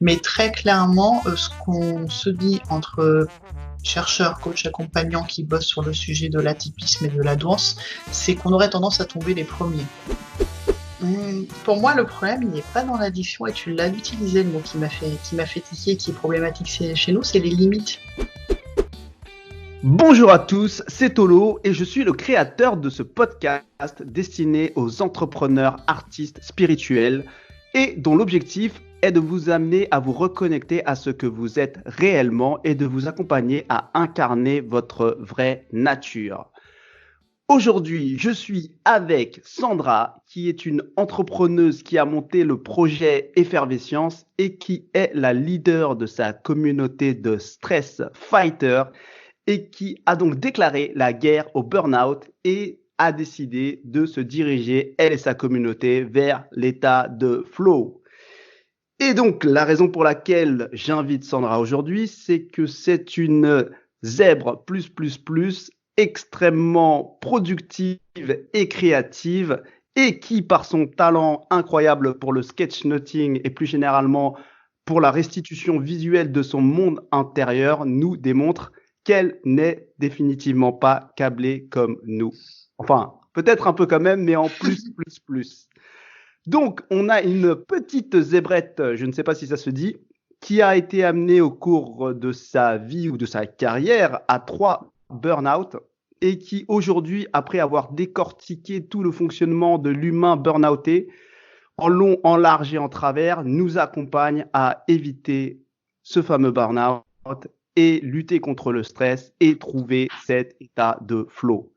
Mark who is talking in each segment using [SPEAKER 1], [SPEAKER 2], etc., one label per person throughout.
[SPEAKER 1] Mais très clairement, ce qu'on se dit entre chercheurs, coachs, accompagnants qui bossent sur le sujet de l'atypisme et de la douance, c'est qu'on aurait tendance à tomber les premiers. Pour moi, le problème, il n'est pas dans l'addiction, et tu l'as utilisé, le mot qui m'a fait tiquer, qui est problématique chez nous, c'est les limites.
[SPEAKER 2] Bonjour à tous, c'est Tolo et je suis le créateur de ce podcast destiné aux entrepreneurs, artistes, spirituels et dont l'objectif est de vous amener à vous reconnecter à ce que vous êtes réellement et de vous accompagner à incarner votre vraie nature. Aujourd'hui, je suis avec Sandra, qui est une entrepreneuse qui a monté le projet Effervescience et qui est la leader de sa communauté de stress fighter et qui a donc déclaré la guerre au burn-out et a décidé de se diriger, elle et sa communauté, vers l'état de flow. Et donc, la raison pour laquelle j'invite Sandra aujourd'hui, c'est que c'est une zèbre plus, extrêmement productive et créative et qui, par son talent incroyable pour le sketchnoting et plus généralement pour la restitution visuelle de son monde intérieur, nous démontre qu'elle n'est définitivement pas câblée comme nous. Enfin, peut-être un peu quand même, mais en plus. Donc, on a une petite zébrette, je ne sais pas si ça se dit, qui a été amenée au cours de sa vie ou de sa carrière à 3 burn-out et qui aujourd'hui, après avoir décortiqué tout le fonctionnement de l'humain burn-outé, en long, en large et en travers, nous accompagne à éviter ce fameux burn-out et lutter contre le stress et trouver cet état de flow.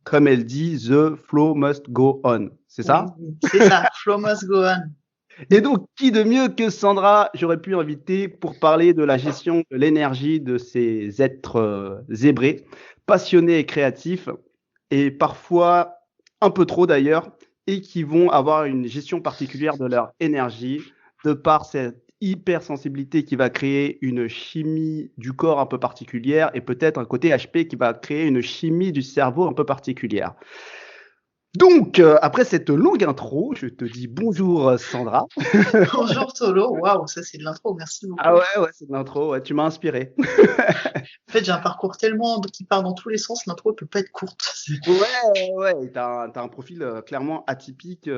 [SPEAKER 2] Comme elle dit, the flow must go on. C'est ça?
[SPEAKER 1] Oui, c'est ça, flow must go on.
[SPEAKER 2] Et donc, qui de mieux que Sandra, j'aurais pu inviter pour parler de la gestion de l'énergie de ces êtres zébrés, passionnés et créatifs, et parfois un peu trop d'ailleurs, et qui vont avoir une gestion particulière de leur énergie, de par cette hypersensibilité qui va créer une chimie du corps un peu particulière et peut-être un côté HP qui va créer une chimie du cerveau un peu particulière. Donc, après cette longue intro, je te dis bonjour Sandra.
[SPEAKER 1] Bonjour Tolo, waouh, ça c'est de l'intro, merci beaucoup.
[SPEAKER 2] Ah ouais, c'est de l'intro, ouais, tu m'as inspiré.
[SPEAKER 1] En fait, j'ai un parcours tellement qui part dans tous les sens, l'intro ne peut pas être courte.
[SPEAKER 2] Ouais, t'as un profil clairement atypique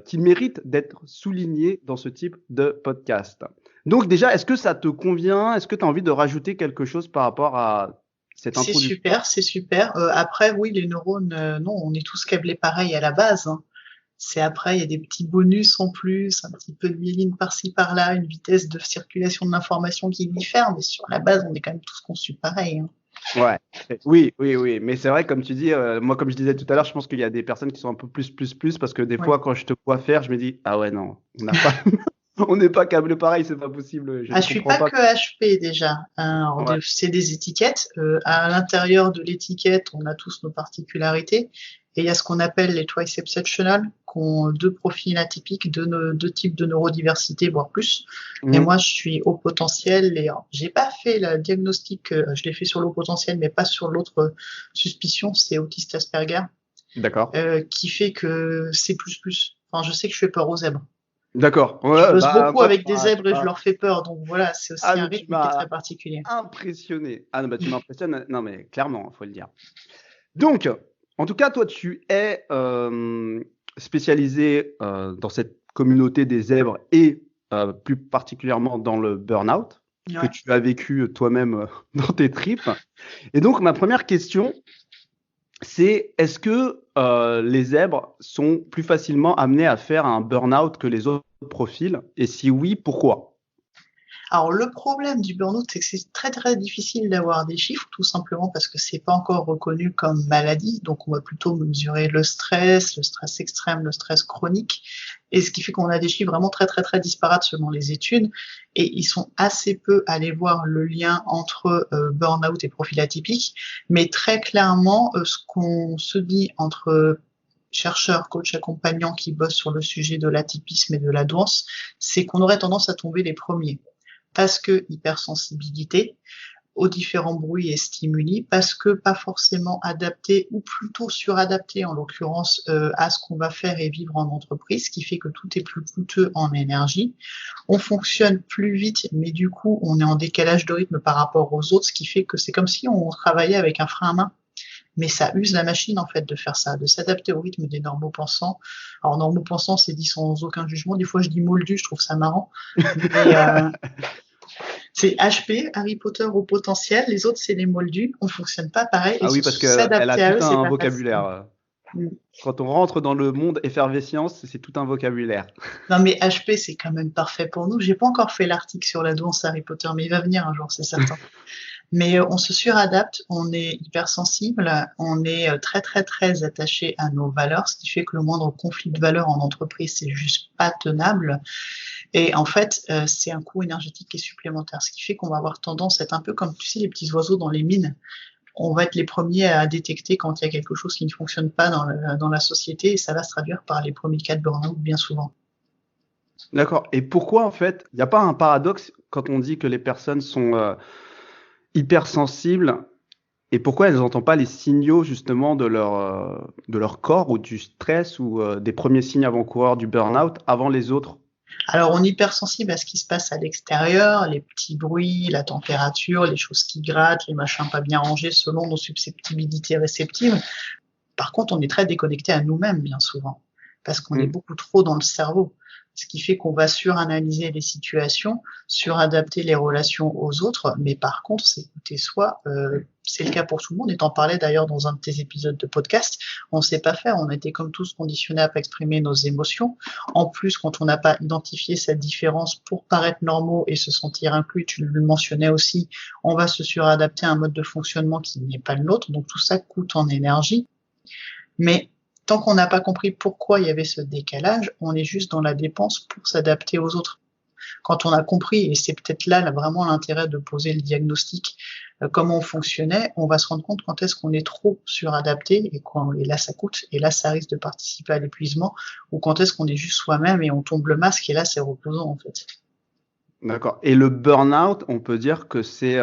[SPEAKER 2] qui mérite d'être souligné dans ce type de podcast. Donc déjà, est-ce que ça te convient? Est-ce que tu as envie de rajouter quelque chose par rapport à cette introduction?
[SPEAKER 1] C'est super. Après, oui, les neurones, non, on est tous câblés pareil à la base, hein. C'est après, il y a des petits bonus en plus, un petit peu de myéline par-ci par-là, une vitesse de circulation de l'information qui diffère, mais sur la base, on est quand même tous conçus pareil, hein.
[SPEAKER 2] Ouais, oui, mais c'est vrai, comme tu dis, moi, comme je disais tout à l'heure, je pense qu'il y a des personnes qui sont un peu plus, parce que des fois, quand je te vois faire, je me dis, ah ouais, non, on n'a pas, on n'est pas câblé pareil, c'est pas possible.
[SPEAKER 1] Je suis pas que HP déjà, hein.
[SPEAKER 2] Ouais.
[SPEAKER 1] C'est des étiquettes. À l'intérieur de l'étiquette, on a tous nos particularités. Et il y a ce qu'on appelle les twice exceptional, qui ont 2 profils atypiques, 2 types de neurodiversité, voire plus. Et moi, je suis haut potentiel. Et j'ai pas fait le diagnostic, je l'ai fait sur l'haut potentiel, mais pas sur l'autre suspicion, c'est autiste Asperger.
[SPEAKER 2] D'accord.
[SPEAKER 1] Qui fait que c'est plus. Enfin, je sais que je fais peur aux zèbres.
[SPEAKER 2] D'accord.
[SPEAKER 1] Ouais, je bosse beaucoup avec des zèbres et je leur fais peur, donc voilà, c'est aussi un rythme qui est très particulier.
[SPEAKER 2] Impressionné. Ah non, bah tu m'impressionnes. Non, mais clairement, faut le dire. Donc, en tout cas, toi, tu es spécialisé dans cette communauté des zèbres et plus particulièrement dans le burn-out que tu as vécu toi-même dans tes tripes. Et donc, ma première question, c'est est-ce que les zèbres sont plus facilement amenés à faire un burn-out que les autres profils? Et si oui, pourquoi?
[SPEAKER 1] Alors, le problème du burn-out, c'est que c'est très, très difficile d'avoir des chiffres, tout simplement parce que c'est pas encore reconnu comme maladie. Donc, on va plutôt mesurer le stress extrême, le stress chronique. Et ce qui fait qu'on a des chiffres vraiment très, très, très disparates selon les études. Et ils sont assez peu allés voir le lien entre burn-out et profil atypique. Mais très clairement, ce qu'on se dit entre chercheurs, coachs, accompagnants qui bossent sur le sujet de l'atypisme et de la douance, c'est qu'on aurait tendance à tomber les premiers. Parce que hypersensibilité, aux différents bruits et stimuli parce que pas forcément adaptés ou plutôt suradaptés en l'occurrence à ce qu'on va faire et vivre en entreprise, ce qui fait que tout est plus coûteux en énergie. On fonctionne plus vite, mais du coup on est en décalage de rythme par rapport aux autres, ce qui fait que c'est comme si on travaillait avec un frein à main. Mais ça use la machine, en fait, de faire ça, de s'adapter au rythme des normaux-pensants. Alors, normaux-pensants, c'est dit sans aucun jugement. Des fois, je dis moldu, je trouve ça marrant. Mais c'est HP, Harry Potter au potentiel. Les autres, c'est les moldus. On fonctionne pas pareil.
[SPEAKER 2] Ah
[SPEAKER 1] Et
[SPEAKER 2] oui, parce qu'elle a
[SPEAKER 1] s'adapter à eux,
[SPEAKER 2] tout
[SPEAKER 1] c'est
[SPEAKER 2] un
[SPEAKER 1] pas facile.
[SPEAKER 2] vocabulaire.
[SPEAKER 1] Mm.
[SPEAKER 2] Quand on rentre dans le monde effervescence, c'est tout un vocabulaire.
[SPEAKER 1] Non, mais HP, c'est quand même parfait pour nous. J'ai pas encore fait l'article sur la douance Harry Potter, mais il va venir un jour, c'est certain. Mais on se suradapte, on est hypersensible, on est très très très attaché à nos valeurs, ce qui fait que le moindre conflit de valeurs en entreprise, c'est juste pas tenable. Et en fait, c'est un coût énergétique qui est supplémentaire, ce qui fait qu'on va avoir tendance à être un peu comme, tu sais, les petits oiseaux dans les mines. On va être les premiers à détecter quand il y a quelque chose qui ne fonctionne pas dans la société, et ça va se traduire par les premiers cas de burn-out bien souvent.
[SPEAKER 2] D'accord. Et pourquoi, en fait, il n'y a pas un paradoxe quand on dit que les personnes sont hypersensibles et pourquoi elles n'entendent pas les signaux justement de leur corps ou du stress ou des premiers signes avant-coureurs du burn-out avant les autres?
[SPEAKER 1] Alors, on est hypersensible à ce qui se passe à l'extérieur, les petits bruits, la température, les choses qui grattent, les machins pas bien rangés selon nos susceptibilités réceptives. Par contre, on est très déconnecté à nous-mêmes bien souvent, parce qu'on est beaucoup trop dans le cerveau. Ce qui fait qu'on va suranalyser les situations, suradapter les relations aux autres, mais par contre, s'écouter soi, c'est le cas pour tout le monde, et t'en parlais d'ailleurs dans un de tes épisodes de podcast, on ne sait pas faire, on a été comme tous conditionnés à pas exprimer nos émotions. En plus, quand on n'a pas identifié cette différence pour paraître normaux et se sentir inclus, tu le mentionnais aussi, on va se suradapter à un mode de fonctionnement qui n'est pas le nôtre, donc tout ça coûte en énergie. Mais tant qu'on n'a pas compris pourquoi il y avait ce décalage, on est juste dans la dépense pour s'adapter aux autres. Quand on a compris, et c'est peut-être là vraiment l'intérêt de poser le diagnostic, comment on fonctionnait, on va se rendre compte quand est-ce qu'on est trop suradapté, et là ça coûte, et là ça risque de participer à l'épuisement, ou quand est-ce qu'on est juste soi-même et on tombe le masque, et là c'est reposant en fait.
[SPEAKER 2] D'accord. Et le burn-out, on peut dire que c'est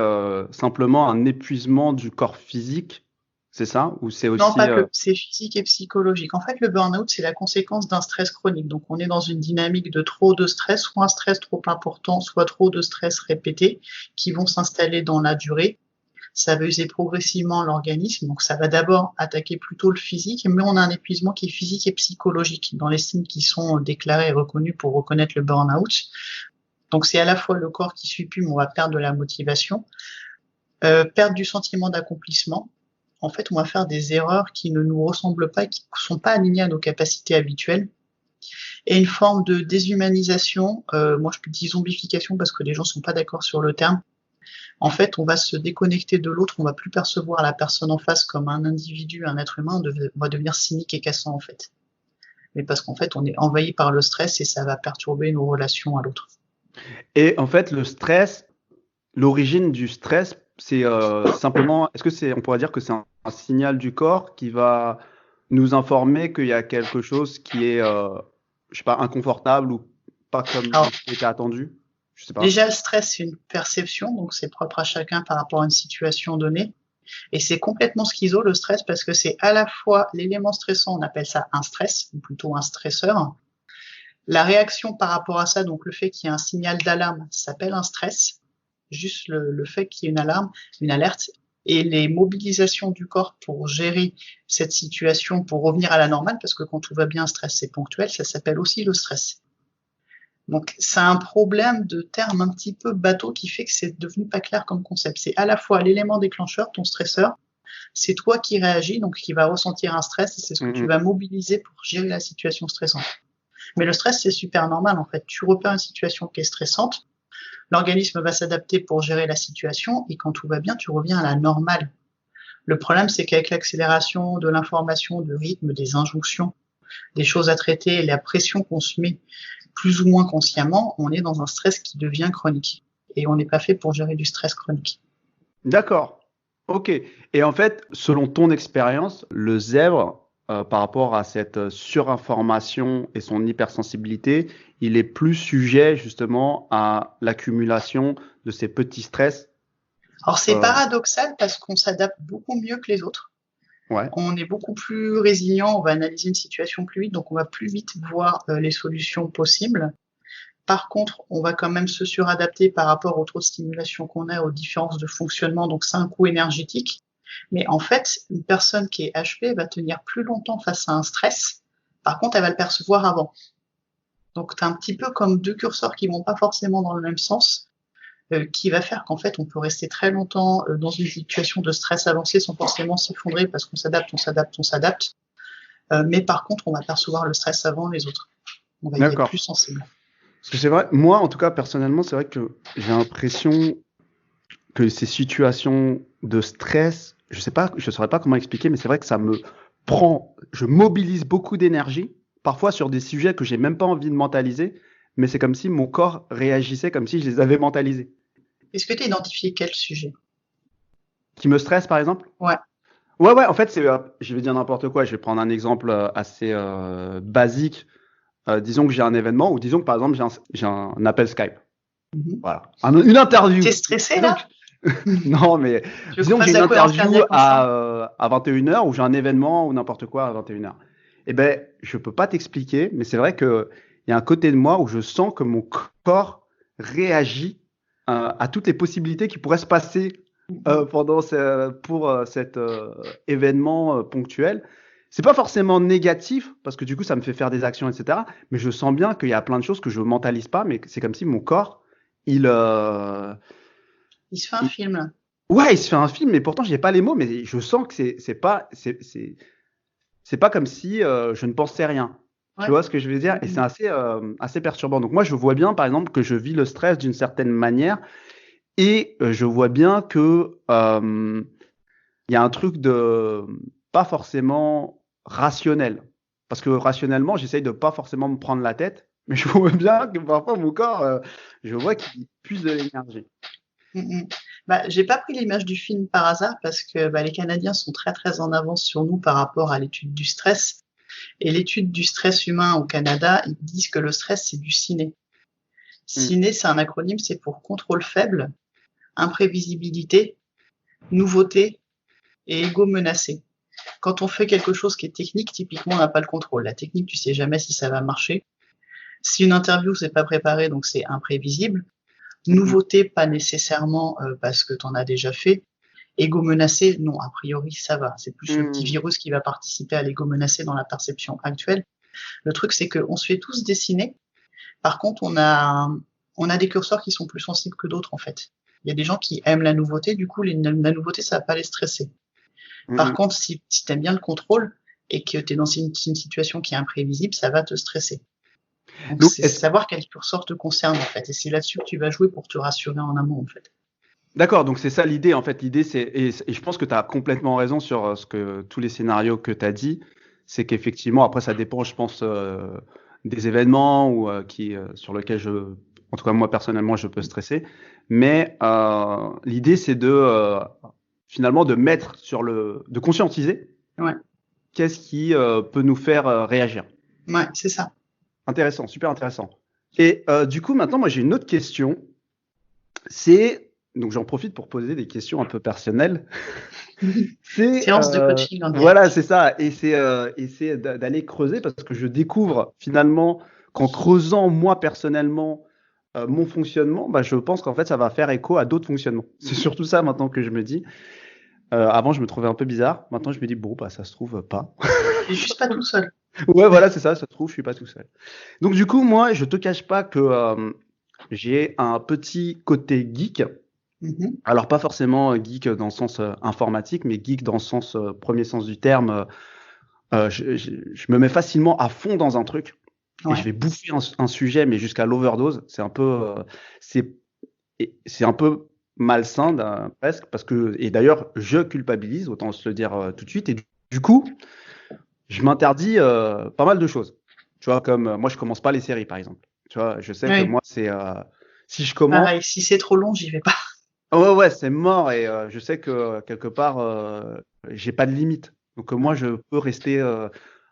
[SPEAKER 2] simplement un épuisement du corps physique, c'est ça? Ou c'est
[SPEAKER 1] Non,
[SPEAKER 2] aussi...
[SPEAKER 1] pas que, c'est physique et psychologique. En fait, le burn-out, c'est la conséquence d'un stress chronique. Donc, on est dans une dynamique de trop de stress, soit un stress trop important, soit trop de stress répété, qui vont s'installer dans la durée. Ça va user progressivement l'organisme. Donc, ça va d'abord attaquer plutôt le physique, mais on a un épuisement qui est physique et psychologique dans les signes qui sont déclarés et reconnus pour reconnaître le burn-out. Donc, c'est à la fois le corps qui suppume, on va perdre de la motivation, perdre du sentiment d'accomplissement. En fait, on va faire des erreurs qui ne nous ressemblent pas, qui ne sont pas alignées à nos capacités habituelles. Et une forme de déshumanisation, moi je dis zombification parce que les gens ne sont pas d'accord sur le terme. En fait, on va se déconnecter de l'autre, on va plus percevoir la personne en face comme un individu, un être humain, on va devenir cynique et cassant en fait. Mais parce qu'en fait, on est envahi par le stress et ça va perturber nos relations à l'autre.
[SPEAKER 2] Et en fait, le stress, l'origine du stress, c'est simplement, on pourrait dire que c'est un signal du corps qui va nous informer qu'il y a quelque chose qui est, je sais pas, inconfortable ou pas comme il était attendu? Je sais pas.
[SPEAKER 1] Déjà, le stress, c'est une perception, donc c'est propre à chacun par rapport à une situation donnée. Et c'est complètement schizo, le stress, parce que c'est à la fois l'élément stressant, on appelle ça un stress, ou plutôt un stresseur. La réaction par rapport à ça, donc le fait qu'il y ait un signal d'alarme, s'appelle un stress. Juste le fait qu'il y ait une alarme, une alerte, et les mobilisations du corps pour gérer cette situation, pour revenir à la normale, parce que quand tout va bien, un stress c'est ponctuel, ça s'appelle aussi le stress. Donc c'est un problème de terme un petit peu bateau qui fait que c'est devenu pas clair comme concept. C'est à la fois l'élément déclencheur, ton stresseur, c'est toi qui réagis, donc qui va ressentir un stress, et c'est ce que tu vas mobiliser pour gérer la situation stressante. Mais le stress, c'est super normal en fait. Tu repères une situation qui est stressante, l'organisme va s'adapter pour gérer la situation, et quand tout va bien, tu reviens à la normale. Le problème, c'est qu'avec l'accélération de l'information, du rythme, des injonctions, des choses à traiter, et la pression qu'on se met plus ou moins consciemment, on est dans un stress qui devient chronique. Et on n'est pas fait pour gérer du stress chronique.
[SPEAKER 2] D'accord. Ok. Et en fait, selon ton expérience, le zèbre, par rapport à cette surinformation et son hypersensibilité, il est plus sujet justement à l'accumulation de ces petits stress.
[SPEAKER 1] Alors c'est paradoxal parce qu'on s'adapte beaucoup mieux que les autres.
[SPEAKER 2] Ouais.
[SPEAKER 1] On est beaucoup plus résilient, on va analyser une situation plus vite, donc on va plus vite voir les solutions possibles. Par contre, on va quand même se suradapter par rapport aux trop de stimulation qu'on a, aux différences de fonctionnement, donc c'est un coût énergétique. Mais en fait, une personne qui est HP va tenir plus longtemps face à un stress. Par contre, elle va le percevoir avant. Donc, tu as un petit peu comme deux curseurs qui vont pas forcément dans le même sens, qui va faire qu'en fait, on peut rester très longtemps dans une situation de stress avancé sans forcément s'effondrer parce qu'on s'adapte. Mais par contre, on va percevoir le stress avant les autres. On va y être plus sensible.
[SPEAKER 2] Parce que c'est vrai, moi, en tout cas, personnellement, c'est vrai que j'ai l'impression que ces situations de stress, je saurais pas comment expliquer, mais c'est vrai que je mobilise beaucoup d'énergie, parfois sur des sujets que j'ai même pas envie de mentaliser, mais c'est comme si mon corps réagissait comme si je les avais mentalisés.
[SPEAKER 1] Est-ce que tu as identifié quel sujet?
[SPEAKER 2] Qui me stresse, par exemple?
[SPEAKER 1] Ouais.
[SPEAKER 2] Ouais, en fait, je vais dire n'importe quoi, je vais prendre un exemple assez basique. Disons que j'ai un événement, ou disons que par exemple j'ai un appel Skype. Voilà. Une interview.
[SPEAKER 1] T'es stressé là?
[SPEAKER 2] Non, mais disons que j'ai une interview à 21h ou j'ai un événement ou n'importe quoi à 21h. Eh ben, je peux pas t'expliquer, mais c'est vrai qu'il y a un côté de moi où je sens que mon corps réagit à toutes les possibilités qui pourraient se passer pour cet événement ponctuel. C'est pas forcément négatif parce que du coup ça me fait faire des actions, etc. Mais je sens bien qu'il y a plein de choses que je mentalise pas, mais c'est comme si mon corps il se
[SPEAKER 1] fait un film.
[SPEAKER 2] Ouais, il se fait un film, mais pourtant j'ai pas les mots, mais je sens que c'est pas comme si je ne pensais rien. Ouais. Tu vois ce que je veux dire? Et c'est assez perturbant. Donc moi je vois bien par exemple que je vis le stress d'une certaine manière et je vois bien que il y a un truc de pas forcément rationnel. Parce que rationnellement, j'essaye de pas forcément me prendre la tête, mais je vois bien que parfois mon corps, je vois qu'il puise de l'énergie.
[SPEAKER 1] J'ai pas pris l'image du film par hasard parce que les Canadiens sont très très en avance sur nous par rapport à l'étude du stress. Et l'étude du stress humain au Canada, ils disent que le stress c'est du ciné. Ciné, c'est un acronyme, c'est pour contrôle faible, imprévisibilité, nouveauté et ego menacé. Quand on fait quelque chose qui est technique, typiquement, on n'a pas le contrôle. La technique, tu sais jamais si ça va marcher. Si une interview, c'est pas préparé, donc c'est imprévisible. Nouveauté, pas nécessairement parce que tu en as déjà fait. Ego menacé, non, a priori, ça va. C'est plus le petit virus qui va participer à l'ego menacé dans la perception actuelle. Le truc, c'est qu'on se fait tous dessiner. Par contre, on a des curseurs qui sont plus sensibles que d'autres, en fait. Il y a des gens qui aiment la nouveauté, du coup, la nouveauté, ça va pas les stresser. Par contre, si tu aimes bien le contrôle et que tu es dans une situation qui est imprévisible, ça va te stresser. Donc c'est savoir quel curseur te concerne, en fait. Et c'est là-dessus que tu vas jouer pour te rassurer en amont, en fait.
[SPEAKER 2] D'accord, donc c'est ça l'idée, en fait. L'idée, et je pense que tu as complètement raison sur tous les scénarios que tu as dit. C'est qu'effectivement, après, ça dépend, je pense, des événements ou sur lesquels en tout cas, moi, personnellement, je peux stresser. Mais l'idée, c'est finalement de mettre de conscientiser qu'est-ce qui peut nous faire réagir.
[SPEAKER 1] Ouais, c'est ça.
[SPEAKER 2] Intéressant, super intéressant. Et du coup, maintenant, moi, j'ai une autre question. Donc j'en profite pour poser des questions un peu personnelles.
[SPEAKER 1] Séance de coaching en direct.
[SPEAKER 2] Voilà, c'est ça. Et c'est d'aller creuser parce que je découvre finalement qu'en creusant moi personnellement mon fonctionnement, je pense qu'en fait ça va faire écho à d'autres fonctionnements. C'est surtout ça maintenant que je me dis. Avant je me trouvais un peu bizarre. Maintenant je me dis bon ça se trouve pas.
[SPEAKER 1] Je suis juste pas tout seul.
[SPEAKER 2] Ouais voilà c'est ça. Ça se trouve je suis pas tout seul. Donc du coup moi je te cache pas que j'ai un petit côté geek. Alors pas forcément geek dans le sens informatique, mais geek dans le sens premier sens du terme. Je me mets facilement à fond dans un truc et je vais bouffer un sujet, mais jusqu'à l'overdose. C'est un peu, c'est un peu malsain presque parce que et d'ailleurs je culpabilise, autant se le dire tout de suite. Et du coup, je m'interdis pas mal de choses. Tu vois, comme moi je commence pas les séries par exemple. Tu vois, je sais que moi c'est si je commence.
[SPEAKER 1] Pareil, si c'est trop long, j'y vais pas.
[SPEAKER 2] Ouais, c'est mort et je sais que quelque part, j'ai pas de limite. Donc moi, je peux rester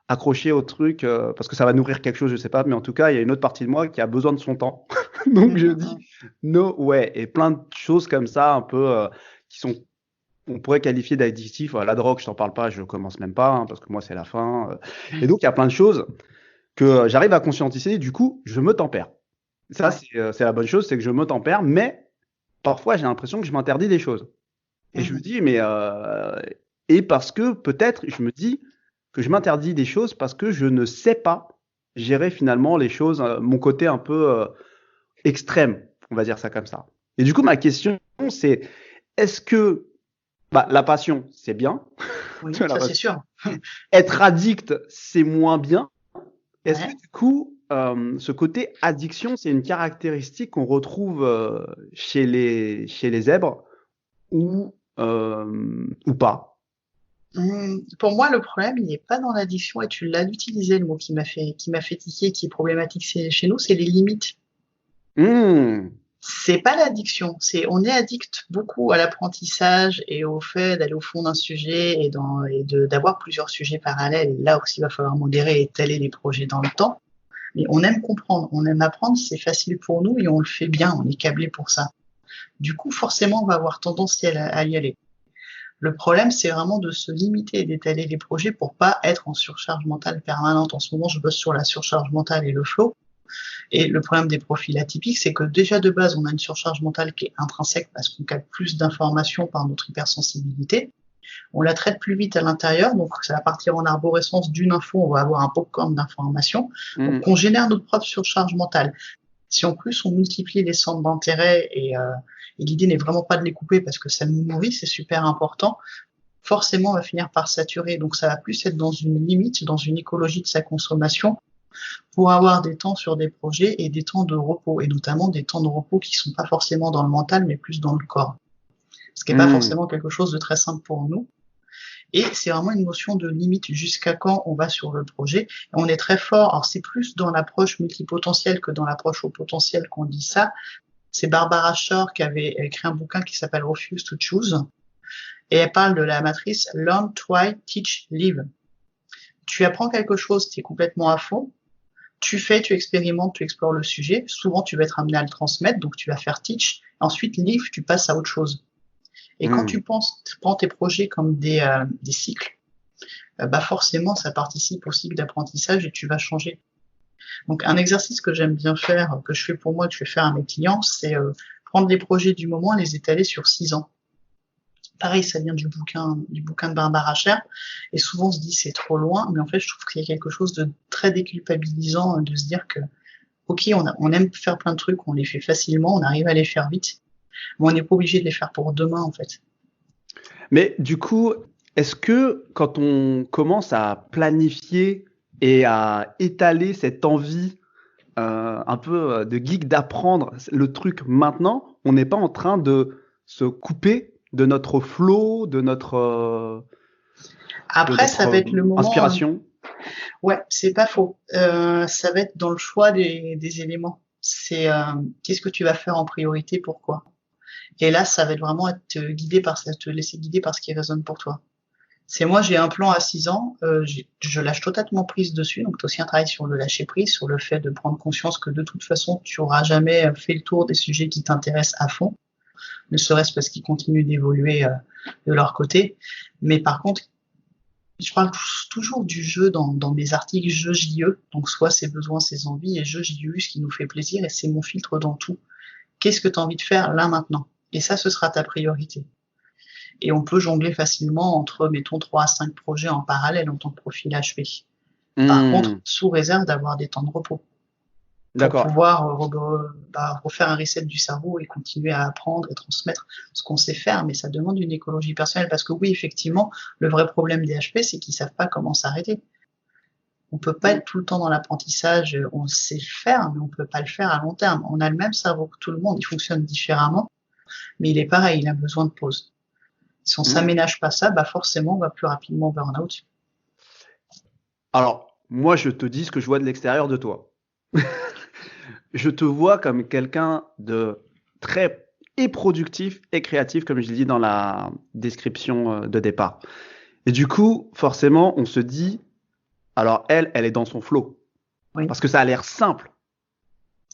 [SPEAKER 2] accroché au truc parce que ça va nourrir quelque chose, je sais pas. Mais en tout cas, il y a une autre partie de moi qui a besoin de son temps. Donc je dis no way. Et plein de choses comme ça, un peu qui sont, on pourrait qualifier d'addictifs. La drogue, je t'en parle pas, je commence même pas, hein, parce que moi, c'est la fin. Et donc, il y a plein de choses que j'arrive à conscientiser. Du coup, je me tempère. Ça,
[SPEAKER 1] Ouais.
[SPEAKER 2] c'est la bonne chose, c'est que je me tempère, mais parfois, j'ai l'impression que je m'interdis des choses. Et je me
[SPEAKER 1] Mhm.
[SPEAKER 2] dis, et parce que peut-être, je me dis que je m'interdis des choses parce que je ne sais pas gérer finalement les choses, mon côté un peu extrême, on va dire ça comme ça. Et du coup, ma question, c'est, est-ce que la passion, c'est bien,
[SPEAKER 1] Oui,
[SPEAKER 2] tu vois, la
[SPEAKER 1] ça c'est
[SPEAKER 2] passion.
[SPEAKER 1] sûr.
[SPEAKER 2] Être addict, c'est moins bien. Est-ce que
[SPEAKER 1] Ouais.
[SPEAKER 2] du coup, ce côté addiction, c'est une caractéristique qu'on retrouve chez les zèbres ou pas?
[SPEAKER 1] Pour moi, le problème, il n'est pas dans l'addiction, et tu l'as utilisé, le mot qui m'a fait tiquer, qui est problématique chez nous, c'est les limites.
[SPEAKER 2] Hmm.
[SPEAKER 1] C'est pas l'addiction, on est addict beaucoup à l'apprentissage et au fait d'aller au fond d'un sujet d'avoir plusieurs sujets parallèles. Là aussi, il va falloir modérer et étaler les projets dans le temps. Mais on aime comprendre, on aime apprendre, c'est facile pour nous et on le fait bien, on est câblé pour ça. Du coup, forcément, on va avoir tendance à y aller. Le problème, c'est vraiment de se limiter et d'étaler les projets pour pas être en surcharge mentale permanente. En ce moment, je bosse sur la surcharge mentale et le flow. Et le problème des profils atypiques, c'est que déjà de base, on a une surcharge mentale qui est intrinsèque parce qu'on capte plus d'informations par notre hypersensibilité. On la traite plus vite à l'intérieur, donc ça va partir en arborescence d'une info, on va avoir un popcorn d'informations. Donc
[SPEAKER 2] Hmm.
[SPEAKER 1] on génère notre propre surcharge mentale. Si en plus on multiplie les centres d'intérêt et l'idée n'est vraiment pas de les couper parce que ça nous nourrit, c'est super important, forcément on va finir par saturer. Donc ça va plus être dans une limite, dans une écologie de sa consommation pour avoir des temps sur des projets et des temps de repos, et notamment des temps de repos qui sont pas forcément dans le mental, mais plus dans le corps. Ce qui n'est pas
[SPEAKER 2] Hmm.
[SPEAKER 1] forcément quelque chose de très simple pour nous. Et c'est vraiment une notion de limite jusqu'à quand on va sur le projet. Et on est très fort, alors c'est plus dans l'approche multipotentielle que dans l'approche au potentiel qu'on dit ça. C'est Barbara Shore qui avait écrit un bouquin qui s'appelle Refuse to Choose. Et elle parle de la matrice Learn, Try, Teach, Live. Tu apprends quelque chose, tu es complètement à fond. Tu fais, tu expérimentes, tu explores le sujet. Souvent, tu vas être amené à le transmettre, donc tu vas faire teach. Ensuite, live, tu passes à autre chose. Et quand
[SPEAKER 2] Hmm.
[SPEAKER 1] tu prends tes projets comme des cycles, bah forcément, ça participe au cycle d'apprentissage et tu vas changer. Donc, un exercice que j'aime bien faire, que je fais pour moi, que je fais faire à mes clients, c'est prendre les projets du moment et les étaler sur 6 ans. Pareil, ça vient du bouquin de Barbara Sher. Et souvent, on se dit c'est trop loin, mais en fait, je trouve qu'il y a quelque chose de très déculpabilisant de se dire que ok, on aime faire plein de trucs, on les fait facilement, on arrive à les faire vite, mais on n'est pas obligé de les faire pour demain, en fait.
[SPEAKER 2] Mais du coup, est-ce que quand on commence à planifier et à étaler cette envie un peu de geek d'apprendre le truc maintenant, on n'est pas en train de se couper de notre flow, de
[SPEAKER 1] Après, ça va
[SPEAKER 2] notre
[SPEAKER 1] être le moment,
[SPEAKER 2] inspiration?
[SPEAKER 1] ouais, c'est pas faux. Ça va être dans le choix des éléments. C'est qu'est-ce que tu vas faire en priorité, pourquoi. Et là, ça va être vraiment être guidé par ça, te laisser guider par ce qui résonne pour toi. C'est moi, j'ai un plan à 6 ans, je lâche totalement prise dessus. Donc, c'est aussi un travail sur le lâcher prise, sur le fait de prendre conscience que de toute façon, tu auras jamais fait le tour des sujets qui t'intéressent à fond, ne serait-ce parce qu'ils continuent d'évoluer de leur côté. Mais par contre, je parle toujours du jeu dans mes articles, jeu JE, donc soit ses besoins, ses envies, et jeu JU, ce qui nous fait plaisir, et c'est mon filtre dans tout. Qu'est-ce que tu as envie de faire là maintenant? Et ça, ce sera ta priorité. Et on peut jongler facilement entre, mettons, 3 à 5 projets en parallèle en tant que profil HP. Par contre,
[SPEAKER 2] Hmm,
[SPEAKER 1] sous réserve d'avoir des temps de repos pour
[SPEAKER 2] d'accord.
[SPEAKER 1] pouvoir refaire un reset du cerveau et continuer à apprendre et transmettre ce qu'on sait faire, mais ça demande une écologie personnelle parce que oui, effectivement, le vrai problème des HP, c'est qu'ils savent pas comment s'arrêter. On peut pas être tout le temps dans l'apprentissage, on sait le faire, mais on peut pas le faire à long terme. On a le même cerveau que tout le monde, il fonctionne différemment, mais il est pareil, il a besoin de pause. Si on
[SPEAKER 2] Hmm.
[SPEAKER 1] s'aménage pas ça, bah forcément, on va plus rapidement au burn-out.
[SPEAKER 2] Alors, moi, je te dis ce que je vois de l'extérieur de toi. Je te vois comme quelqu'un de très et productif et créatif, comme je l'ai dit dans la description de départ. Et du coup, forcément, on se dit, alors elle est dans son flow.
[SPEAKER 1] Oui,
[SPEAKER 2] Parce que ça a l'air simple.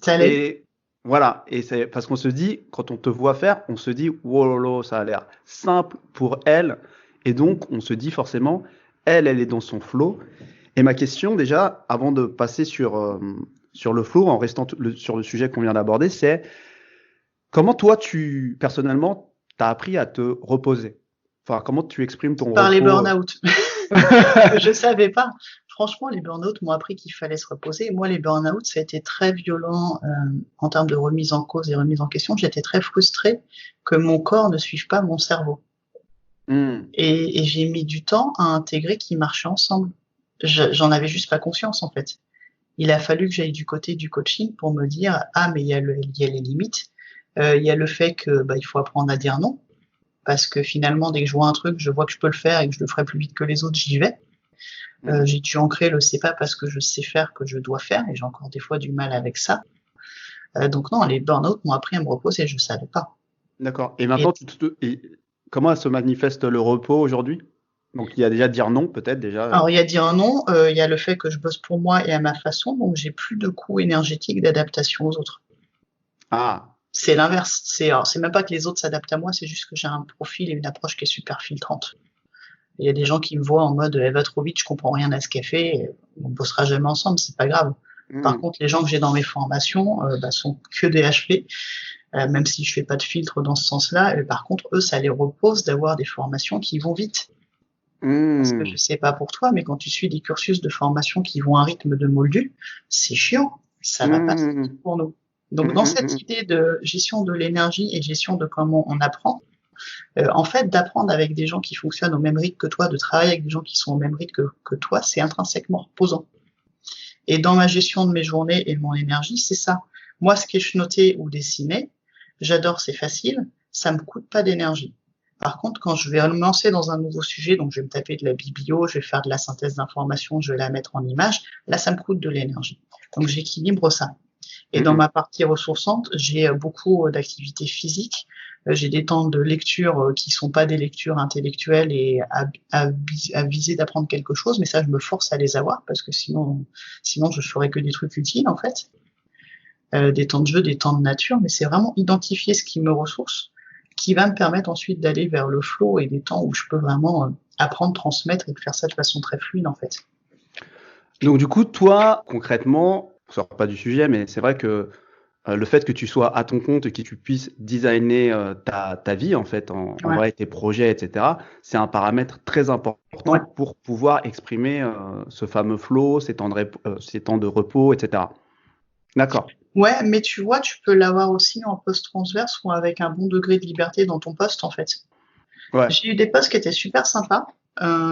[SPEAKER 1] ça l'est.
[SPEAKER 2] Et Voilà, et c'est parce qu'on se dit, quand on te voit faire, on se dit, wow, lolo, ça a l'air simple pour elle, et donc on se dit forcément, elle est dans son flow. Et ma question déjà, avant de passer sur le flow, en restant sur le sujet qu'on vient d'aborder, c'est comment toi, personnellement, t'as appris à te reposer? Enfin, comment tu exprimes ton
[SPEAKER 1] Par les
[SPEAKER 2] repos?
[SPEAKER 1] burn-out. Je savais pas. Franchement, les burn-out m'ont appris qu'il fallait se reposer. Moi, les burn-out, ça a été très violent en termes de remise en cause et remise en question. J'étais très frustrée que mon corps ne suive pas mon cerveau. Et j'ai mis du temps à intégrer qu'ils marchaient ensemble. J'en avais juste pas conscience, en fait. Il a fallu que j'aille du côté du coaching pour me dire, ah, mais il y a les limites. Il y a le fait que il faut apprendre à dire non. Parce que finalement, dès que je vois un truc, je vois que je peux le faire et que je le ferai plus vite que les autres, j'y vais. J'ai dû ancrer le c'est pas parce que je sais faire que je dois faire, et j'ai encore des fois du mal avec ça. Donc non, les burn-out m'ont appris à me reposer, je savais pas.
[SPEAKER 2] D'accord. Et maintenant, comment se manifeste le repos aujourd'hui? Donc, il y a déjà dire non, peut-être déjà.
[SPEAKER 1] Alors, il y a dire non, il y a le fait que je bosse pour moi et à ma façon, donc j'ai plus de coûts énergétiques d'adaptation aux autres.
[SPEAKER 2] Ah,
[SPEAKER 1] C'est l'inverse. C'est même pas que les autres s'adaptent à moi, c'est juste que j'ai un profil et une approche qui est super filtrante. Il y a des gens qui me voient en mode elle va trop vite, je comprends rien à ce qu'elle fait, on bossera jamais ensemble, c'est pas grave. Par contre, les gens que j'ai dans mes formations sont que des HP, même si je fais pas de filtre dans ce sens-là. Par contre, eux, ça les repose d'avoir des formations qui vont vite. Parce que je sais pas pour toi, mais quand tu suis des cursus de formation qui vont à un rythme de moldu, c'est chiant. Ça va pas pour nous. Donc, dans cette idée de gestion de l'énergie et gestion de comment on apprend, en fait, d'apprendre avec des gens qui fonctionnent au même rythme que toi, de travailler avec des gens qui sont au même rythme que toi, c'est intrinsèquement reposant. Et dans ma gestion de mes journées et de mon énergie, c'est ça. Moi, sketchnoter ou dessiner, j'adore, c'est facile, ça me coûte pas d'énergie. Par contre, quand je vais me lancer dans un nouveau sujet, donc je vais me taper de la biblio, je vais faire de la synthèse d'informations, je vais la mettre en image, là, ça me coûte de l'énergie. Donc, j'équilibre ça. Et dans ma partie ressourçante, j'ai beaucoup d'activités physiques. J'ai des temps de lecture qui sont pas des lectures intellectuelles et à viser d'apprendre quelque chose, mais ça, je me force à les avoir parce que sinon je ferais que des trucs utiles, en fait. Des temps de jeu, des temps de nature, mais c'est vraiment identifier ce qui me ressource, qui va me permettre ensuite d'aller vers le flow et des temps où je peux vraiment apprendre, transmettre et faire ça de façon très fluide, en fait.
[SPEAKER 2] Donc, du coup, toi, concrètement, on sort pas du sujet, mais c'est vrai que le fait que tu sois à ton compte et que tu puisses designer ta vie, en fait, en vrai, tes projets, etc., c'est un paramètre très important pour pouvoir exprimer ce fameux flow, ces temps de repos, etc. D'accord.
[SPEAKER 1] Ouais, mais tu vois, tu peux l'avoir aussi en poste transverse ou avec un bon degré de liberté dans ton poste, en fait. Ouais. J'ai eu des postes qui étaient super sympas.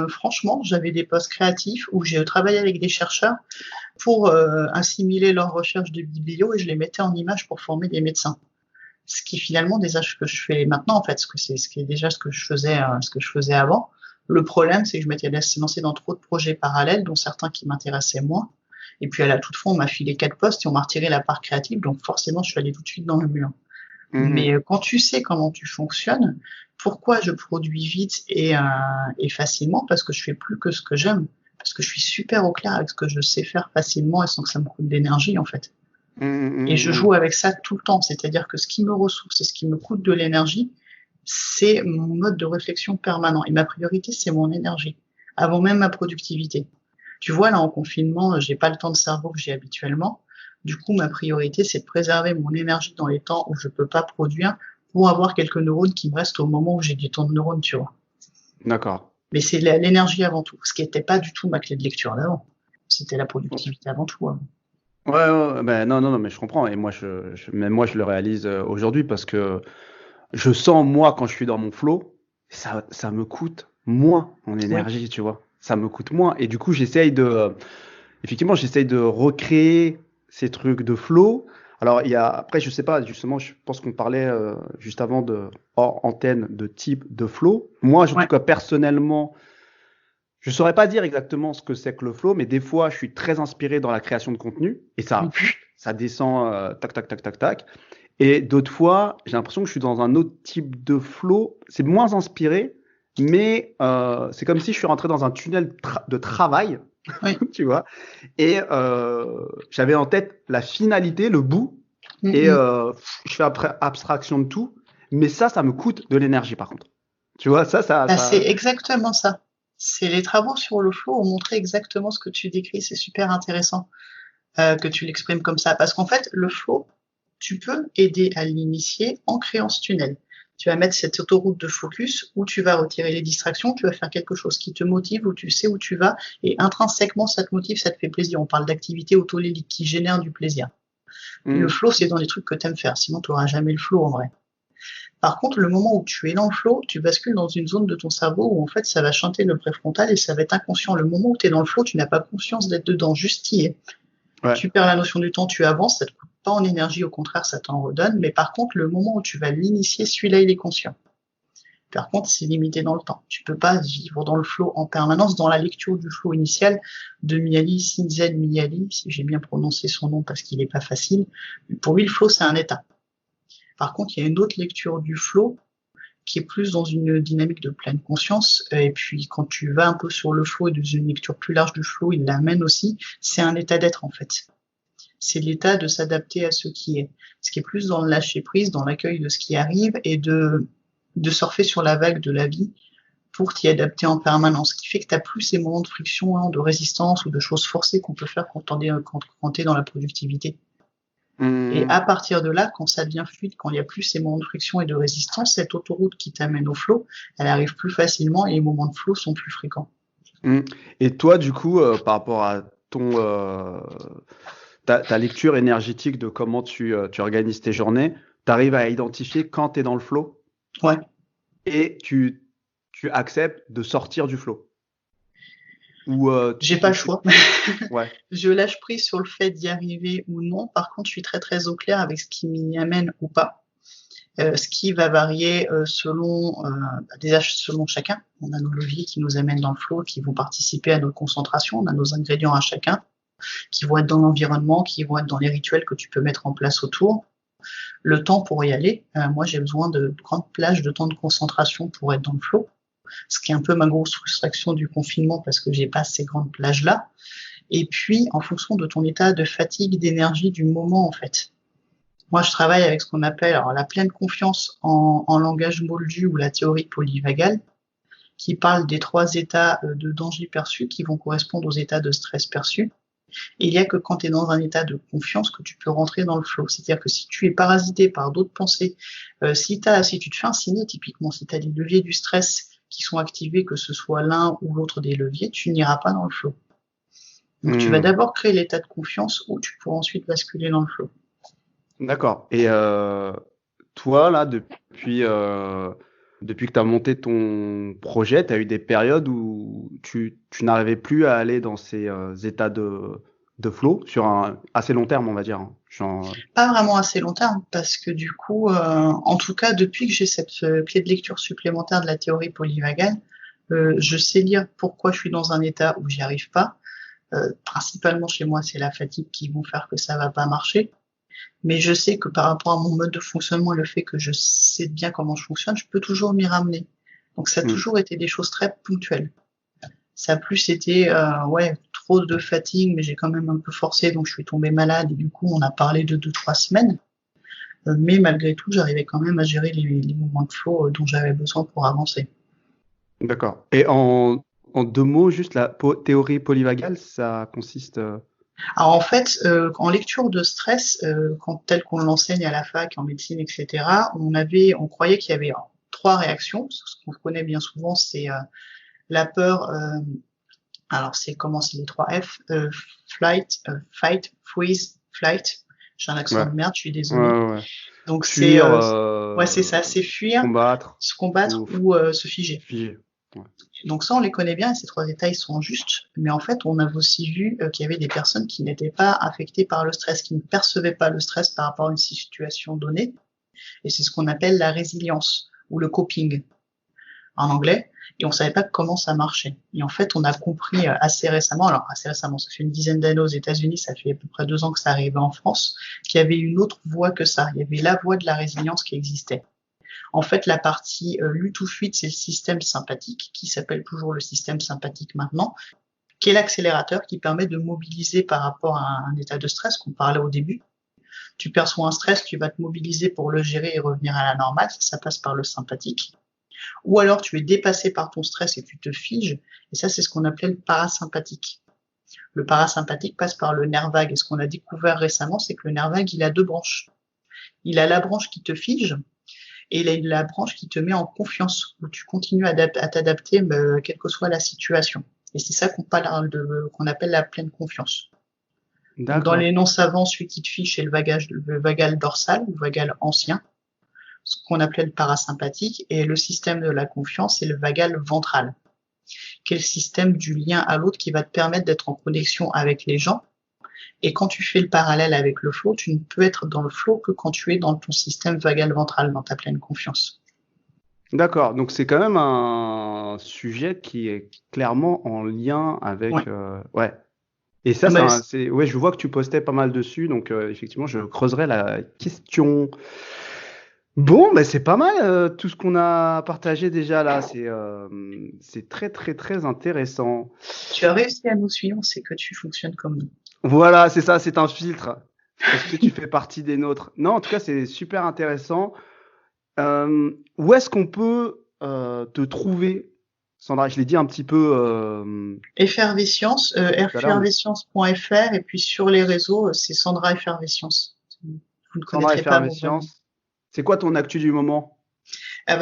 [SPEAKER 1] Franchement, j'avais des postes créatifs où j'ai travaillé avec des chercheurs pour assimiler leurs recherches de biblio et je les mettais en image pour former des médecins. Ce qui est finalement déjà ce que je fais maintenant, en fait, ce qui est déjà ce que je faisais avant. Le problème, c'est que je m'étais lancé dans trop de projets parallèles, dont certains qui m'intéressaient moins. Et puis à la toute fin, on m'a filé 4 postes et on m'a retiré la part créative, donc forcément, je suis allé tout de suite dans le mur. Mais quand tu sais comment tu fonctionnes, pourquoi je produis vite et facilement? Parce que je fais plus que ce que j'aime. Parce que je suis super au clair avec ce que je sais faire facilement et sans que ça me coûte d'énergie, en fait. Et je joue avec ça tout le temps. C'est-à-dire que ce qui me ressource et ce qui me coûte de l'énergie, c'est mon mode de réflexion permanent. Et ma priorité, c'est mon énergie. Avant même ma productivité. Tu vois, là, en confinement, j'ai pas le temps de cerveau que j'ai habituellement. Du coup, ma priorité, c'est de préserver mon énergie dans les temps où je peux pas produire pour avoir quelques neurones qui me restent au moment où j'ai du temps de neurones, tu vois.
[SPEAKER 2] D'accord.
[SPEAKER 1] Mais c'est l'énergie avant tout, ce qui n'était pas du tout ma clé de lecture d'avant. C'était la productivité avant tout.
[SPEAKER 2] Ouais, ben non, mais je comprends. Et moi, même moi, je le réalise aujourd'hui parce que je sens, moi, quand je suis dans mon flow, ça me coûte moins en énergie, tu vois. Ça me coûte moins. Et du coup, j'essaye de recréer ces trucs de flow. Alors, après, je sais pas, justement, je pense qu'on parlait juste avant hors antenne de type de flow. Moi, en tout cas, personnellement, je saurais pas dire exactement ce que c'est que le flow, mais des fois, je suis très inspiré dans la création de contenu et ça descend tac, tac, tac, tac, tac. Et d'autres fois, j'ai l'impression que je suis dans un autre type de flow. C'est moins inspiré, mais c'est comme si je suis rentré dans un tunnel de travail, tu vois. Et j'avais en tête la finalité, le bout, et
[SPEAKER 1] Mhm.
[SPEAKER 2] je fais après abstraction de tout, mais ça me coûte de l'énergie par contre. Tu vois,
[SPEAKER 1] Bah, c'est exactement ça. C'est les travaux sur le flow ont montré exactement ce que tu décris. C'est super intéressant que tu l'exprimes comme ça. Parce qu'en fait, le flow, tu peux aider à l'initier en créant ce tunnel. Tu vas mettre cette autoroute de focus où tu vas retirer les distractions, tu vas faire quelque chose qui te motive, où tu sais où tu vas, et intrinsèquement, ça te motive, ça te fait plaisir. On parle d'activité autolélique qui génère du plaisir. Le
[SPEAKER 2] Hmm.
[SPEAKER 1] flow, c'est dans les trucs que tu aimes faire, sinon tu n'auras jamais le flow en vrai. Par contre, le moment où tu es dans le flow, tu bascules dans une zone de ton cerveau où en fait ça va chanter le préfrontal et ça va être inconscient. Le moment où tu es dans le flow, tu n'as pas conscience d'être dedans, juste y es.
[SPEAKER 2] Ouais.
[SPEAKER 1] Tu perds la notion du temps, tu avances, ça te coûte pas en énergie, au contraire, ça t'en redonne. Mais par contre, le moment où tu vas l'initier, celui-là, il est conscient. Par contre, c'est limité dans le temps. Tu peux pas vivre dans le flow en permanence. Dans la lecture du flow initial de Mihaly Csikszentmihalyi, si j'ai bien prononcé son nom parce qu'il n'est pas facile, pour lui, le flow, c'est un état. Par contre, il y a une autre lecture du flow qui est plus dans une dynamique de pleine conscience. Et puis, quand tu vas un peu sur le flow et dans une lecture plus large du flow, il l'amène aussi. C'est un état d'être, en fait. C'est l'état de s'adapter à ce qui est. Ce qui est plus dans le lâcher prise, dans l'accueil de ce qui arrive et de surfer sur la vague de la vie pour t'y adapter en permanence. Ce qui fait que tu n'as plus ces moments de friction, hein, de résistance ou de choses forcées qu'on peut faire quand tu es dans la productivité. Et
[SPEAKER 2] Hmm.
[SPEAKER 1] à partir de là, quand ça devient fluide, quand il n'y a plus ces moments de friction et de résistance, cette autoroute qui t'amène au flow, elle arrive plus facilement et les moments de flow sont plus fréquents.
[SPEAKER 2] Hmm. Et toi, du coup, par rapport à ton ta lecture énergétique de comment tu organises tes journées, tu arrives à identifier quand tu es dans le flow
[SPEAKER 1] Ouais,
[SPEAKER 2] et tu acceptes de sortir du flow. Ou
[SPEAKER 1] j'ai pas le choix.
[SPEAKER 2] ouais.
[SPEAKER 1] Je lâche prise sur le fait d'y arriver ou non. Par contre, je suis très très au clair avec ce qui m'y amène ou pas. Ce qui va varier déjà selon chacun. On a nos leviers qui nous amènent dans le flow, qui vont participer à notre concentration. On a nos ingrédients à chacun, qui vont être dans l'environnement, qui vont être dans les rituels que tu peux mettre en place autour. Le temps pour y aller, moi j'ai besoin de grandes plages de temps de concentration pour être dans le flow. Ce qui est un peu ma grosse frustration du confinement parce que j'ai pas ces grandes plages-là. Et puis, en fonction de ton état de fatigue, d'énergie du moment, en fait. Moi, je travaille avec ce qu'on appelle alors, la pleine confiance en langage moldu ou la théorie polyvagale, qui parle des 3 états de danger perçus qui vont correspondre aux états de stress perçus. Et il n'y a que quand tu es dans un état de confiance que tu peux rentrer dans le flow. C'est-à-dire que si tu es parasité par d'autres pensées, si tu te fais un ciné, typiquement, si tu as des leviers du stress qui sont activés, que ce soit l'un ou l'autre des leviers, tu n'iras pas dans le flow. Donc tu vas
[SPEAKER 2] Hmm.
[SPEAKER 1] d'abord créer l'état de confiance où tu pourras ensuite basculer dans le flow.
[SPEAKER 2] D'accord. Et toi, là, depuis que tu as monté ton projet, tu as eu des périodes où tu n'arrivais plus à aller dans ces états de flow sur un assez long terme, on va dire, hein. Genre,
[SPEAKER 1] Pas vraiment assez long terme parce que du coup, en tout cas depuis que j'ai cette clé de lecture supplémentaire de la théorie polyvagale, je sais lire pourquoi je suis dans un état où j'y arrive pas. Principalement chez moi, c'est la fatigue qui vont faire que ça va pas marcher. Mais je sais que par rapport à mon mode de fonctionnement et le fait que je sais bien comment je fonctionne, je peux toujours m'y ramener. Donc ça a
[SPEAKER 2] hmm.
[SPEAKER 1] toujours été des choses très ponctuelles. Ça a plus été ouais, trop de fatigue, mais j'ai quand même un peu forcé, donc je suis tombée malade et du coup on a parlé de 2, 3 semaines. Mais malgré tout, j'arrivais quand même à gérer les mouvements de flow dont j'avais besoin pour avancer.
[SPEAKER 2] D'accord. Et en 2 mots, juste la théorie polyvagale, ça consiste.
[SPEAKER 1] Alors en fait, en lecture de stress, tel qu'on l'enseigne à la fac, en médecine, etc., on croyait qu'il y avait 3 réactions. Ce qu'on connaît bien souvent, c'est la peur. Alors c'est les 3 F flight, fight, freeze, flight. J'ai un accent
[SPEAKER 2] Ouais.
[SPEAKER 1] de merde, je suis
[SPEAKER 2] Ouais,
[SPEAKER 1] désolée.
[SPEAKER 2] ouais, ouais.
[SPEAKER 1] Donc
[SPEAKER 2] Fuir,
[SPEAKER 1] ouais, c'est ça, c'est fuir,
[SPEAKER 2] combattre
[SPEAKER 1] se combattre
[SPEAKER 2] ou
[SPEAKER 1] ou se figer.
[SPEAKER 2] figer. Ouais.
[SPEAKER 1] Donc ça, on les connaît bien, et ces 3 détails sont justes, mais en fait, on a aussi vu qu'il y avait des personnes qui n'étaient pas affectées par le stress, qui ne percevaient pas le stress par rapport à une situation donnée, et c'est ce qu'on appelle la résilience ou le coping en anglais, et on savait pas comment ça marchait. Et en fait, on a compris assez récemment, alors assez récemment, ça fait une dizaine d'années aux États-Unis, ça fait à peu près 2 ans que ça arrivait en France, qu'il y avait une autre voie que ça. Il y avait la voie de la résilience qui existait. En fait, la partie lutte ou fuite, c'est le système sympathique, qui s'appelle toujours le système sympathique maintenant, qui est l'accélérateur qui permet de mobiliser par rapport à un état de stress qu'on parlait au début, Tu perçois un stress, tu vas te mobiliser pour le gérer et revenir à la normale, ça passe par le sympathique. Ou alors tu es dépassé par ton stress et tu te figes, et ça c'est ce qu'on appelait le parasympathique. Le parasympathique passe par le nerf vague, et ce qu'on a découvert récemment, c'est que le nerf vague, il a deux branches. Il a la branche qui te fige, et il a la branche qui te met en confiance, où tu continues à t'adapter, quelle que soit la situation. Et c'est ça qu'on appelle la pleine confiance. Donc, dans les non-savants, celui qui te fiche, c'est le vagal dorsal, ou vagal ancien, ce qu'on appelait le parasympathique, et le système de la confiance, c'est le vagal ventral, qui est le système du lien à l'autre qui va te permettre d'être en connexion avec les gens. Et quand tu fais le parallèle avec le flow, tu ne peux être dans le flow que quand tu es dans ton système vagal ventral, dans ta pleine confiance.
[SPEAKER 2] D'accord, donc c'est quand même un sujet qui est clairement en lien avec... Ouais. Et ça, ouais, je vois que tu postais pas mal dessus, donc effectivement, je creuserai la question. Bon, c'est pas mal tout ce qu'on a partagé déjà là, c'est très très très intéressant.
[SPEAKER 1] Tu as réussi à nous suivre, c'est que tu fonctionnes comme nous.
[SPEAKER 2] Voilà, c'est ça, c'est un filtre. Est-ce que tu fais partie des nôtres? Non, en tout cas, c'est super intéressant. Où est-ce qu'on peut te trouver, Sandra? Je l'ai dit un petit peu.
[SPEAKER 1] Effervescience, effervescience.fr, et puis sur les réseaux, c'est Sandra Effervescience. Vous ne connaîtrez pas mon nom.
[SPEAKER 2] C'est quoi ton actu du moment?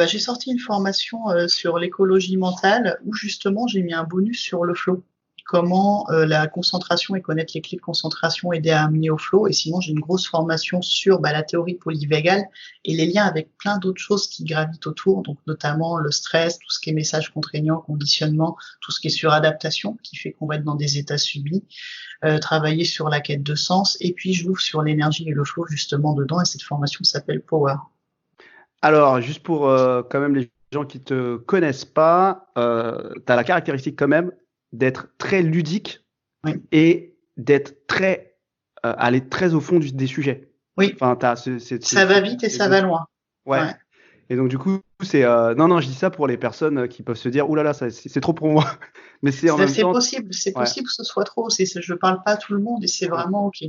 [SPEAKER 1] J'ai sorti une formation sur l'écologie mentale où justement j'ai mis un bonus sur le flow. Comment la concentration et connaître les clés de concentration aider à amener au flow. Et sinon, j'ai une grosse formation sur la théorie polyvagale et les liens avec plein d'autres choses qui gravitent autour, donc notamment le stress, tout ce qui est message contraignant, conditionnement, tout ce qui est suradaptation, qui fait qu'on va être dans des états subis, travailler sur la quête de sens, et puis j'ouvre sur l'énergie et le flow justement dedans, et cette formation s'appelle Power.
[SPEAKER 2] Alors, juste pour quand même les gens qui te connaissent pas, tu as la caractéristique quand même d'être très ludique et d'être aller très au fond des sujets.
[SPEAKER 1] Oui.
[SPEAKER 2] Enfin,
[SPEAKER 1] ça va vite et ça va loin.
[SPEAKER 2] Ouais. Et donc du coup, c'est non, je dis ça pour les personnes qui peuvent se dire ouh là là, c'est trop pour moi. Mais c'est
[SPEAKER 1] possible que ce soit trop. Je parle pas à tout le monde et c'est vraiment ok.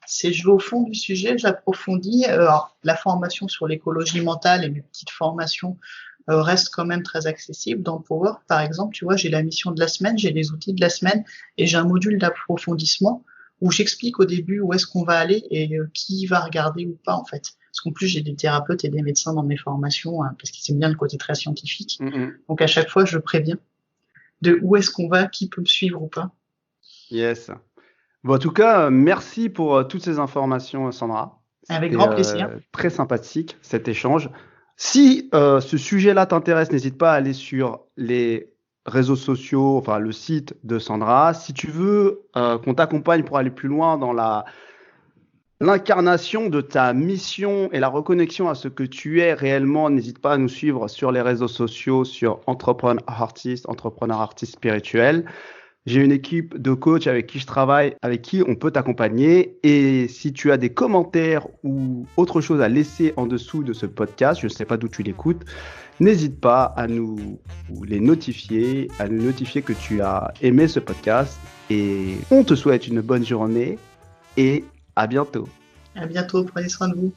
[SPEAKER 1] Je vais au fond du sujet, j'approfondis. Alors, la formation sur l'écologie mentale et mes petites formations reste quand même très accessible. Dans Power, par exemple, tu vois, j'ai la mission de la semaine, j'ai les outils de la semaine et j'ai un module d'approfondissement où j'explique au début où est-ce qu'on va aller et qui va regarder ou pas, en fait. Parce qu'en plus, j'ai des thérapeutes et des médecins dans mes formations parce qu'ils aiment bien le côté très scientifique. Donc, à chaque fois, je préviens de où est-ce qu'on va, qui peut me suivre ou pas.
[SPEAKER 2] Yes. Bon, en tout cas, merci pour toutes ces informations, Sandra.
[SPEAKER 1] Avec grand plaisir.
[SPEAKER 2] Très sympathique, cet échange. Si ce sujet-là t'intéresse, n'hésite pas à aller sur les réseaux sociaux, enfin le site de Sandra. Si tu veux qu'on t'accompagne pour aller plus loin dans l'incarnation de ta mission et la reconnexion à ce que tu es réellement, n'hésite pas à nous suivre sur les réseaux sociaux, sur Entrepreneur Artist Spirituel. J'ai une équipe de coachs avec qui je travaille, avec qui on peut t'accompagner. Et si tu as des commentaires ou autre chose à laisser en dessous de ce podcast, je ne sais pas d'où tu l'écoutes, n'hésite pas à nous les notifier, à nous notifier que tu as aimé ce podcast. Et on te souhaite une bonne journée et à bientôt.
[SPEAKER 1] À bientôt, prenez soin de vous.